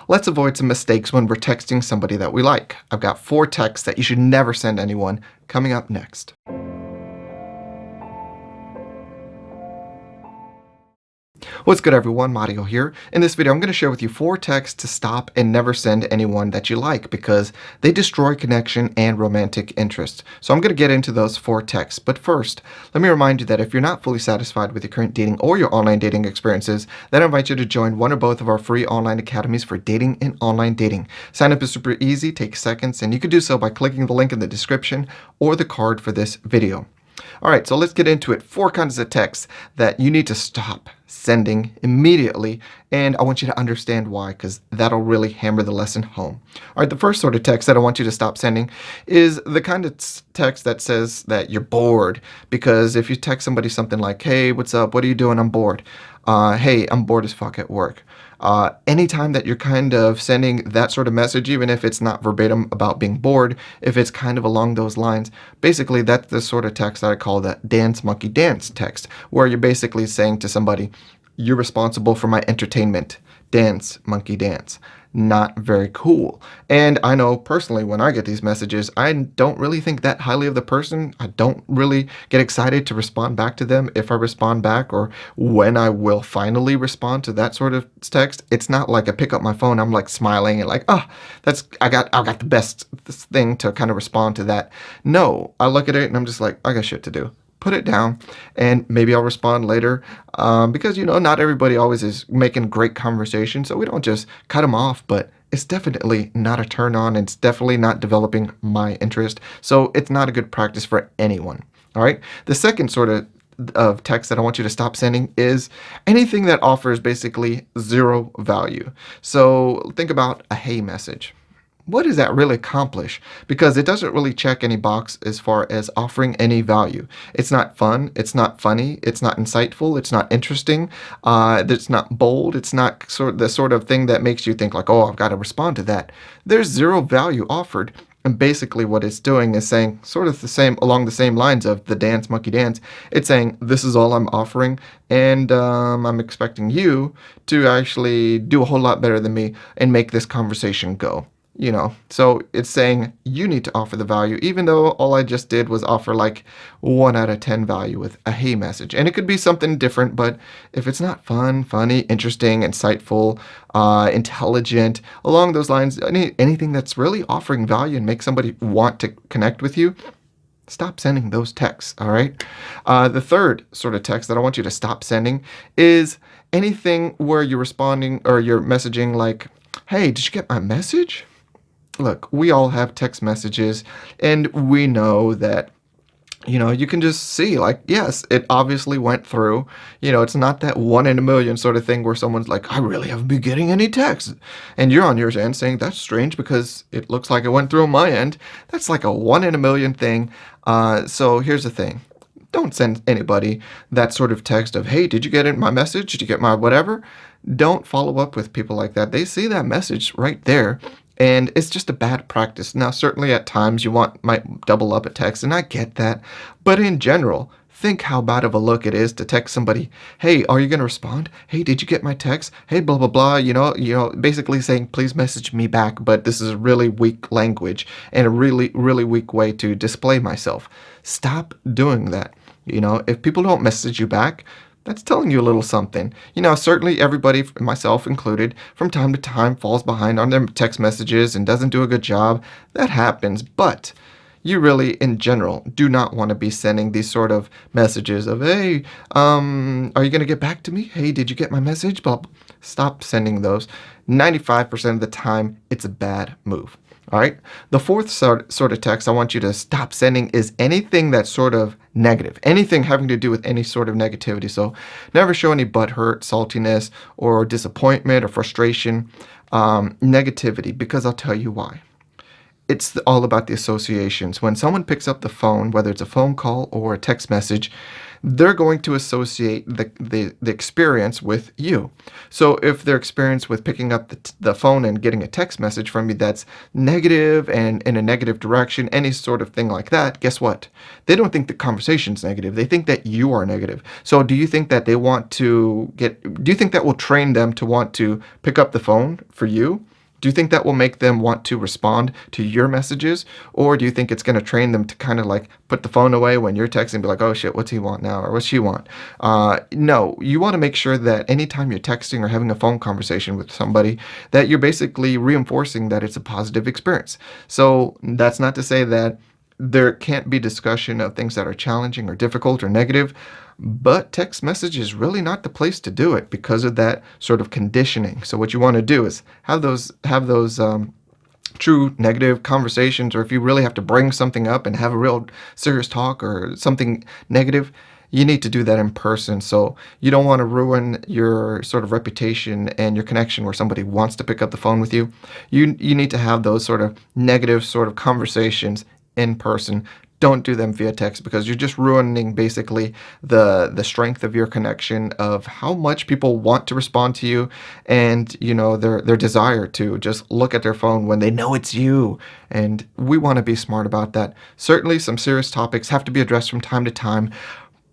Let's avoid some mistakes when we're texting somebody that we like. I've got 4 texts that you should never send anyone coming up next. What's good, everyone? Mario here. In this video, I'm going to share with you 4 texts to stop and never send anyone that you like because they destroy connection and romantic interest. So I'm going to get into those 4 texts. But first, let me remind you that if you're not fully satisfied with your current dating or your online dating experiences, then I invite you to join one or both of our free online academies for dating and online dating. Sign up is super easy, takes seconds, and you can do so by clicking the link in the description or the card for this video. All right, so let's get into it. 4 kinds of texts that you need to stop sending immediately, and I want you to understand why, because that'll really hammer the lesson home. All right, the first sort of text that I want you to stop sending is the kind of text that says that you're bored, because if you text somebody something like, hey, what's up? What are you doing? I'm bored. Hey, I'm bored as fuck at work. Anytime that you're kind of sending that sort of message, even if it's not verbatim about being bored, if it's kind of along those lines, basically that's the sort of text that I call the dance monkey dance text, where you're basically saying to somebody, you're responsible for my entertainment. Dance, monkey dance. Not very cool. And I know personally when I get these messages, I don't really think that highly of the person. I don't really get excited to respond back to them if I respond back, or when I will finally respond to that sort of text. It's not like I pick up my phone, I'm like smiling and like, I got the best thing to kind of respond to that. No, I look at it and I'm just like, I got shit to do. Put it down, and maybe I'll respond later, because not everybody always is making great conversation, so we don't just cut them off. But it's definitely not a turn on. It's definitely not developing my interest, so it's not a good practice for anyone. All right, the second sort of text that I want you to stop sending is anything that offers basically zero value. So think about a hey message. What does that really accomplish? Because it doesn't really check any box as far as offering any value. It's not fun. It's not funny. It's not insightful. It's not interesting. It's not bold. It's not the sort of thing that makes you think like, oh, I've got to respond to that. There's zero value offered. And basically what it's doing is saying sort of along the same lines of the dance monkey dance. It's saying this is all I'm offering, and I'm expecting you to actually do a whole lot better than me and make this conversation go. So it's saying you need to offer the value, even though all I just did was offer like 1 out of 10 value with a hey message. And it could be something different, but if it's not fun, funny, interesting, insightful, intelligent, along those lines, anything that's really offering value and make somebody want to connect with you, stop sending those texts, all right? The third sort of text that I want you to stop sending is anything where you're responding or you're messaging like, hey, did you get my message? Look, we all have text messages, and we know that, you can just see, like, yes, it obviously went through. It's not that 1 in a million sort of thing where someone's like, I really haven't been getting any texts. And you're on your end saying, that's strange because it looks like it went through on my end. That's like a 1 in a million thing. So here's the thing. Don't send anybody that sort of text of, hey, did you get my message? Did you get my whatever? Don't follow up with people like that. They see that message right there, and it's just a bad practice. Now, certainly at times you might double up a text, and I get that. But in general, think how bad of a look it is to text somebody, hey, are you going to respond? Hey, did you get my text? Hey, blah, blah, blah, basically saying, please message me back. But this is really weak language and a really, really weak way to display myself. Stop doing that. If people don't message you back, that's telling you a little something. Certainly everybody, myself included, from time to time falls behind on their text messages and doesn't do a good job. That happens, but you really, in general, do not want to be sending these sort of messages of, hey, are you going to get back to me? Hey, did you get my message? Blah. Stop sending those. 95% of the time, it's a bad move. All right. The fourth sort of text I want you to stop sending is anything that's sort of negative, anything having to do with any sort of negativity. So never show any butthurt, saltiness, or disappointment or frustration, negativity, because I'll tell you why. It's all about the associations. When someone picks up the phone, whether it's a phone call or a text message, they're going to associate the experience with you. So if their experience with picking up the phone and getting a text message from you that's negative and in a negative direction, any sort of thing like that, guess what? They don't think the conversation's negative. They think that you are negative. So do you think that do you think that will train them to want to pick up the phone for you? Do you think that will make them want to respond to your messages? Or do you think it's going to train them to kind of like put the phone away when you're texting, be like, oh shit, what's he want now? Or what's she want? No, you want to make sure that anytime you're texting or having a phone conversation with somebody, that you're basically reinforcing that it's a positive experience. So that's not to say that there can't be discussion of things that are challenging or difficult or negative, but text message is really not the place to do it because of that sort of conditioning. So what you want to do is have those true negative conversations, or if you really have to bring something up and have a real serious talk or something negative, you need to do that in person. So you don't want to ruin your sort of reputation and your connection where somebody wants to pick up the phone with you. You need to have those sort of negative sort of conversations in person. Don't do them via text because you're just ruining basically the strength of your connection, of how much people want to respond to you, and their desire to just look at their phone when they know it's you. And we want to be smart about that. Certainly some serious topics have to be addressed from time to time,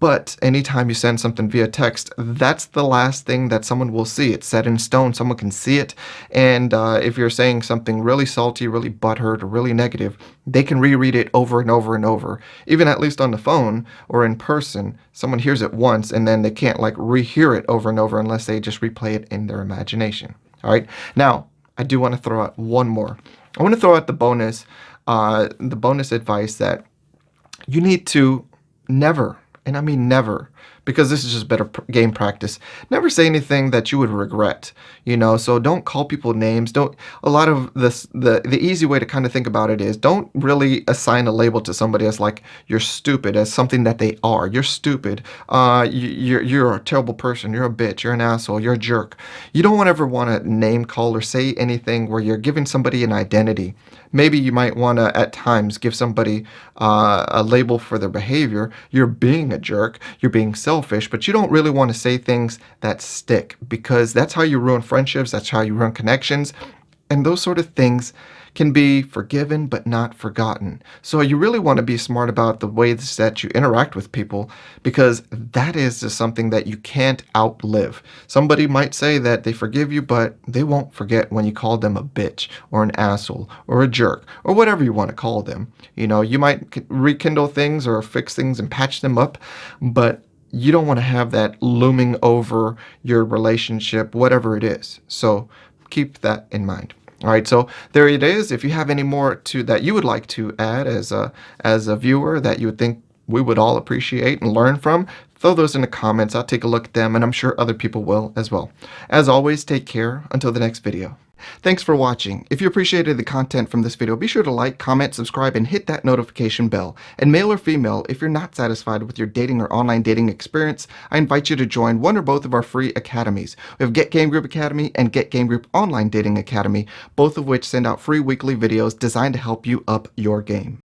but anytime you send something via text, that's the last thing that someone will see. It's set in stone. Someone can see it. And if you're saying something really salty, really butthurt, or really negative, they can reread it over and over and over. Even at least on the phone or in person, someone hears it once and then they can't like rehear it over and over unless they just replay it in their imagination. All right. Now, I do want to throw out one more. I want to throw out the bonus advice that you need to never, and I mean never, because this is just better game practice, never say anything that you would regret. So don't call people names. Don't A lot of this, the easy way to kind of think about it is, don't really assign a label to somebody as like you're stupid, as something that they are. You're stupid. You're a terrible person. You're a bitch. You're an asshole. You're a jerk. You don't ever want to name call or say anything where you're giving somebody an identity. Maybe you might want to at times give somebody a label for their behavior. You're being a jerk. You're being selfish, but you don't really want to say things that stick, because that's how you ruin friendships. That's how you ruin connections. And those sort of things can be forgiven but not forgotten. So you really want to be smart about the ways that you interact with people, because that is just something that you can't outlive. Somebody might say that they forgive you, but they won't forget when you called them a bitch or an asshole or a jerk or whatever you want to call them. You might rekindle things or fix things and patch them up, but you don't want to have that looming over your relationship, whatever it is. So keep that in mind. All right, so there it is. If you have any more to that you would like to add as a viewer that you would think we would all appreciate and learn from, throw those in the comments. I'll take a look at them, and I'm sure other people will as well. As always, take care until the next video. Thanks for watching. If you appreciated the content from this video, be sure to like, comment, subscribe, and hit that notification bell. And male or female, if you're not satisfied with your dating or online dating experience, I invite you to join one or both of our free academies. We have Get Game Group Academy and Get Game Group Online Dating Academy, both of which send out free weekly videos designed to help you up your game.